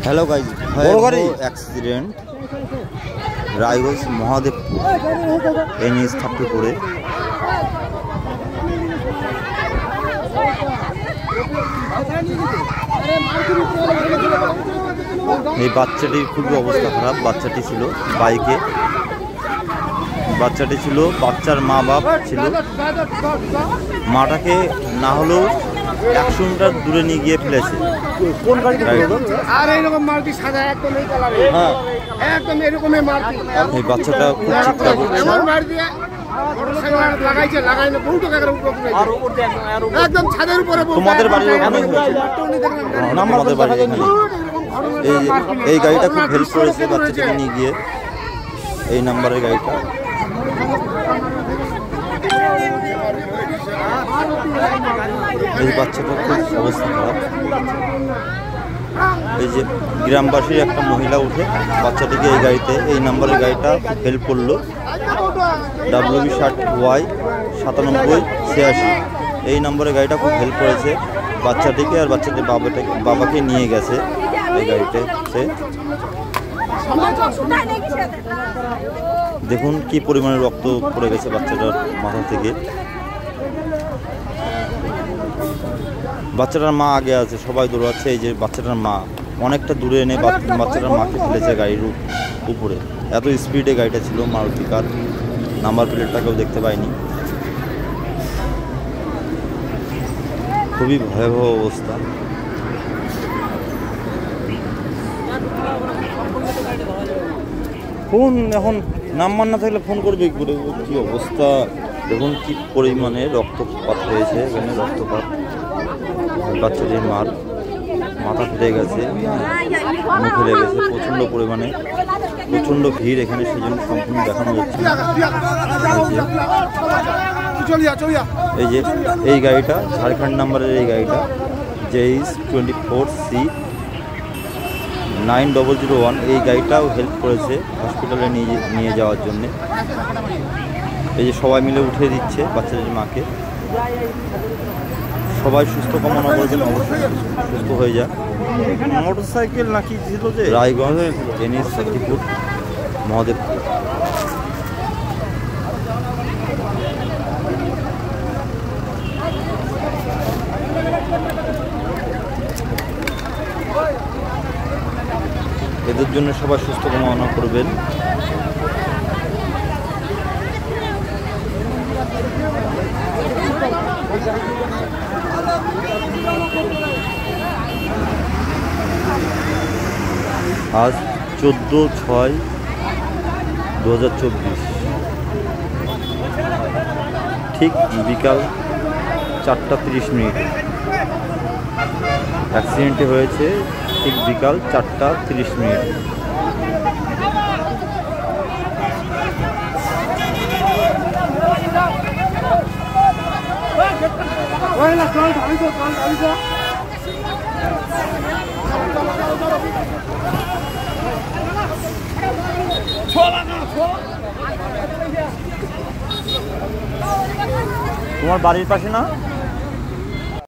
Hello guys, भयावह accident Raiganj Mahadevpur NH 34 এই বাচ্চাটির খুবই অবস্থা খারাপ। বাচ্চাটি ছিল বাইকে, বাচ্চাটি ছিল, বাচ্চার মা বাপ ছিল। মাটাকে না হলেও 100 মিটার দূরে নিয়ে গিয়ে ফেলেছে। কোন গাড়িতে আর এইরকম মারতি সাদা একদম এই কালারে, হ্যাঁ একদম এরকমই মারতি। এই বাচ্চাটা খুব চিৎকার করছে। মার দিয়ে মোটরসাইকেল লাগাইছে, লাগাইলে বহু টাকা করে উপরে আর উপর দিয়ে একদম ছাদের উপরে। তোমাদের বাড়ির ওখানে হয়েছে? আমাদের বাড়ির এখানে। এই গাড়িটা খুব হেল্প করেছে বাচ্চাটাকে নিয়ে গিয়ে, এই নাম্বারের গাড়িটা। এই বাচ্চাটার খুব অবস্থা খারাপ। এই যে গ্রামবাসীর একটা মহিলা উঠে বাচ্চাটিকে এই গাড়িতে, এই নাম্বারের গাড়িটা হেল্প করলো। WB60Y 9786 এই নম্বরের গাড়িটা খুব হেল্প করেছে বাচ্চাটিকে, আর বাচ্চাটির বাবাকে নিয়ে গেছে এই গাড়িতে। সে দেখুন কি পরিমাণে রক্ত পড়ে গেছে বাচ্চাটার মাথা থেকে। বাচ্চাটার মা আগে আছে, সবাই দৌড়াচ্ছে। এই যে বাচ্চাটার মা অনেকটা দূরে এনে বাচ্চাটার মাকে ফেলেছে গাড়ির উপরে। এত স্পিডে গাড়িটা ছিল, মারুতি কার, নাম্বার প্লেটটাকেও দেখতে পাইনি। খুবই ভয়াবহ অবস্থা। ফোন এখন নাম্বার না থাকলে ফোন করবে কি করে? কি অবস্থা দেখুন, কি পরিমাণে রক্তপাত হয়েছে এখানে, রক্তপাত। বাচ্চাটির মার মাথা ফেটে গেছে, মুখ ফেলে গেছে প্রচণ্ড পরিমাণে, প্রচণ্ড ভিড় এখানে, সেজন্য সম্পূর্ণ দেখানো যাচ্ছে। এই যে এই গাড়িটা ঝাড়খণ্ড নাম্বারের, এই গাড়িটা JH24C 9001 এই গাড়িটাও হেল্প করেছে হসপিটালে নিয়ে যাওয়ার জন্যে। এই যে সবাই মিলে উঠে দিচ্ছে বাচ্চাদের মাকে। সবাই সুস্থ কামনা করবেন, অবশ্যই সুস্থ হয়ে যাক। মোটরসাইকেল নাকি ছিল যে রায়গঞ্জ NH 34 মহাদেবপুর। এদের জন্য সবাই সুস্থ কামনা করবেন। আজ 14/6/2024 ঠিক বিকাল 4টা 30 অ্যাক্সিডেন্টটি হয়েছে। ঠিক বিকাল 4টা 30। তোমার বাড়ির পাশে না?